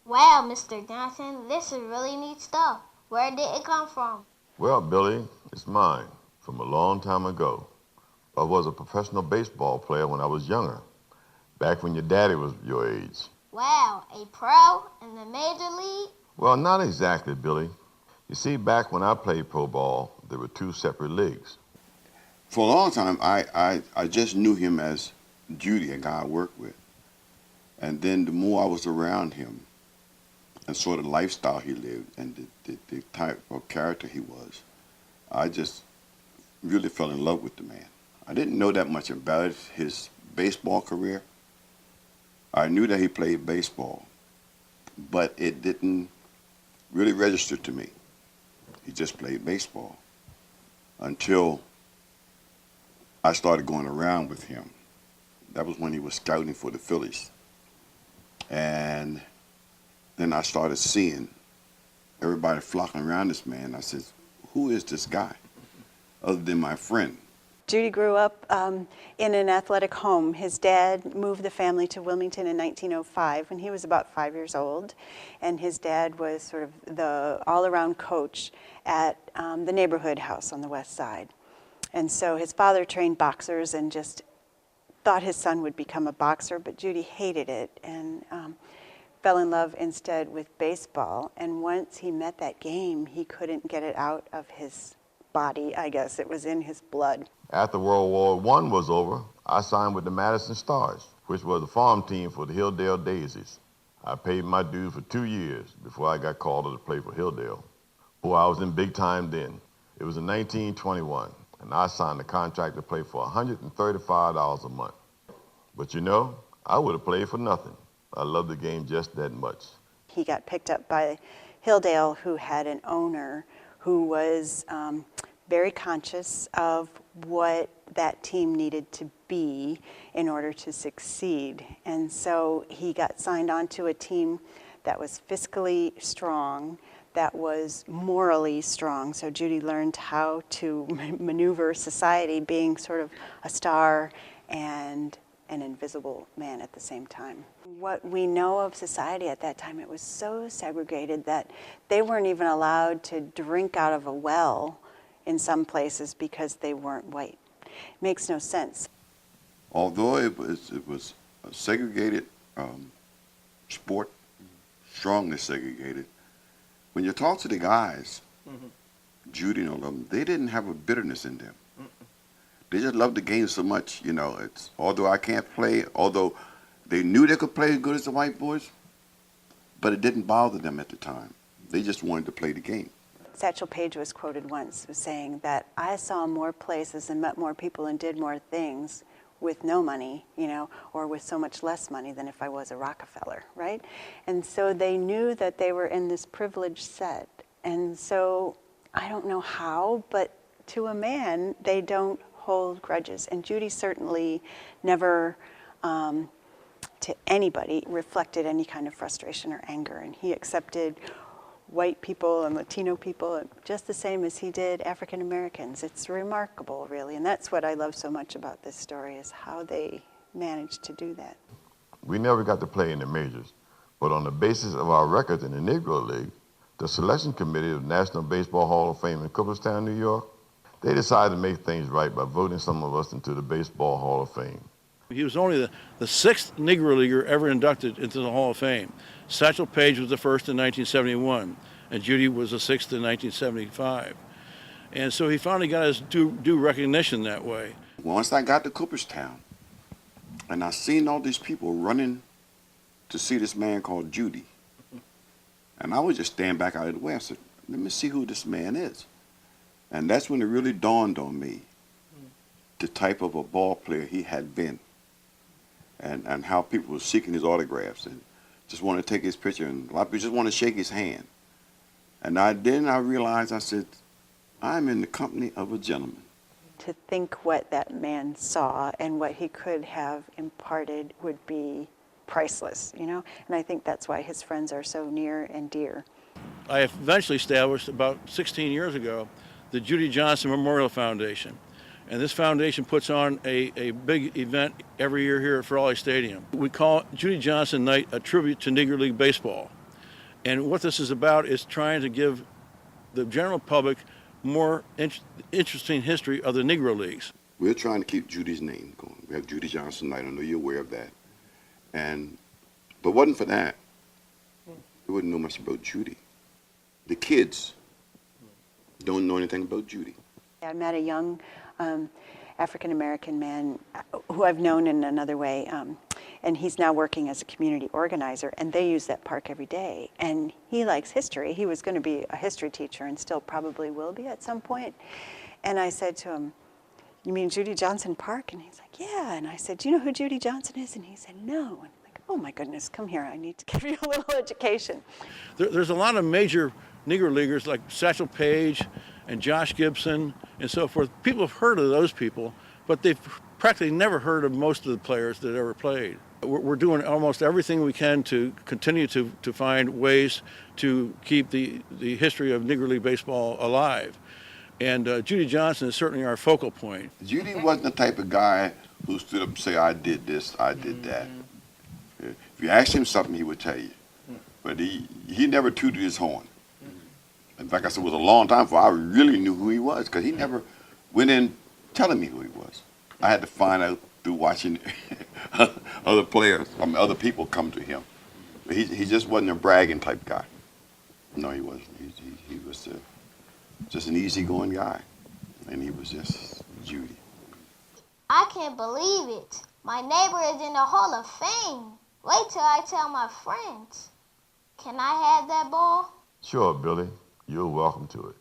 Wow, Mr. Johnson, this is really neat stuff. Where did it come from? Well, Billy, it's mine from a long time ago. I was a professional baseball player when I was younger, back when your daddy was your age. Wow, a pro in the major league? Well, not exactly, Billy. You see, back when I played pro ball, there were two separate leagues. For a long time, I just knew him as Judy, a guy I worked with. And then the more I was around him and sort of the lifestyle he lived and the type of character he was, I just really fell in love with the man. I didn't know that much about his baseball career. I knew that he played baseball, but it didn't really register to me. He just played baseball until I started going around with him. That was when he was scouting for the Phillies. And then I started seeing everybody flocking around this man. I said, who is this guy other than my friend? Judy grew up in an athletic home. His dad moved the family to Wilmington in 1905 when he was about 5 years old. And his dad was sort of the all-around coach at the neighborhood house on the west side. And so his father trained boxers and just thought his son would become a boxer, but Judy hated it and fell in love instead with baseball. And once he met that game, he couldn't get it out of his body, I guess. It was in his blood. After World War I was over, I signed with the Madison Stars, which was the farm team for the Hilldale Daisies. I paid my dues for 2 years before I got called to play for Hilldale. Boy, I was in big time then. It was in 1921, and I signed a contract to play for $135 a month. But you know, I would have played for nothing. I loved the game just that much. He got picked up by Hilldale, who had an owner who was very conscious of what that team needed to be in order to succeed. And so he got signed on to a team that was fiscally strong, that was morally strong. So Judy learned how to maneuver society, being sort of a star and an invisible man at the same time. What we know of society at that time, it was so segregated that they weren't even allowed to drink out of a well in some places because they weren't white. Makes no sense. Although it was a segregated sport, strongly segregated, when you talk to the guys, Judy and all of them, they didn't have a bitterness in them. They just loved the game so much, you know. It's although I can't play, although they knew they could play as good as the white boys, but it didn't bother them at the time. They just wanted to play the game. Satchel Paige was quoted once as saying that I saw more places and met more people and did more things with no money, you know, or with so much less money than if I was a Rockefeller, right? And so they knew that they were in this privileged set. And so I don't know how, but to a man, they don't hold grudges. And Judy certainly never, to anybody, reflected any kind of frustration or anger. And he accepted white people and Latino people just the same as he did African Americans. It's remarkable, really. And that's what I love so much about this story, is how they managed to do that. We never got to play in the majors, but on the basis of our records in the Negro League, the selection committee of the National Baseball Hall of Fame in Cooperstown, New York, they decided to make things right by voting some of us into the Baseball Hall of Fame. He was only the sixth Negro Leaguer ever inducted into the Hall of Fame. Satchel Paige was the first in 1971, and Judy was the sixth in 1975. And so he finally got his due recognition that way. Once I got to Cooperstown, and I seen all these people running to see this man called Judy, and I would just stand back out of the way and said, let me see who this man is. And that's when it really dawned on me the type of a ball player he had been, and how people were seeking his autographs and just want to take his picture, and a lot of people just want to shake his hand. And then I realized, I said, I'm in the company of a gentleman. To think what that man saw and what he could have imparted would be priceless, you know? And I think that's why his friends are so near and dear. I eventually established about 16 years ago the Judy Johnson Memorial Foundation. And this foundation puts on a big event every year here at Frawley Stadium. We call Judy Johnson Night a tribute to Negro League baseball. And what this is about is trying to give the general public more interesting history of the Negro Leagues. We're trying to keep Judy's name going. We have Judy Johnson tonight. I know you're aware of that. But wasn't for that, we wouldn't know much about Judy. The kids don't know anything about Judy. I met a young African-American man who I've known in another way, and he's now working as a community organizer, and they use that park every day. And he likes history. He was going to be a history teacher and still probably will be at some point. And I said to him, "You mean Judy Johnson Park?" And he's like, "Yeah." And I said, "Do you know who Judy Johnson is?" And he said, "No." And I'm like, "Oh my goodness, come here. I need to give you a little education." There's a lot of major Negro Leaguers like Satchel Paige and Josh Gibson and so forth. People have heard of those people, but they've practically never heard of most of the players that ever played. We're doing almost everything we can to continue to find ways to keep the history of Negro League baseball alive. And Judy Johnson is certainly our focal point. Judy wasn't the type of guy who stood up and say, "I did this, I did that." If you asked him something, he would tell you. But he never tooted his horn. In fact, I said it was a long time before I really knew who he was, because he never went in telling me who he was. I had to find out through watching other players, other people come to him. But he just wasn't a bragging type guy. No, he wasn't. He was just an easygoing guy, and he was just Judy. I can't believe it. My neighbor is in the Hall of Fame. Wait till I tell my friends. Can I have that ball? Sure, Billy. You're welcome to it.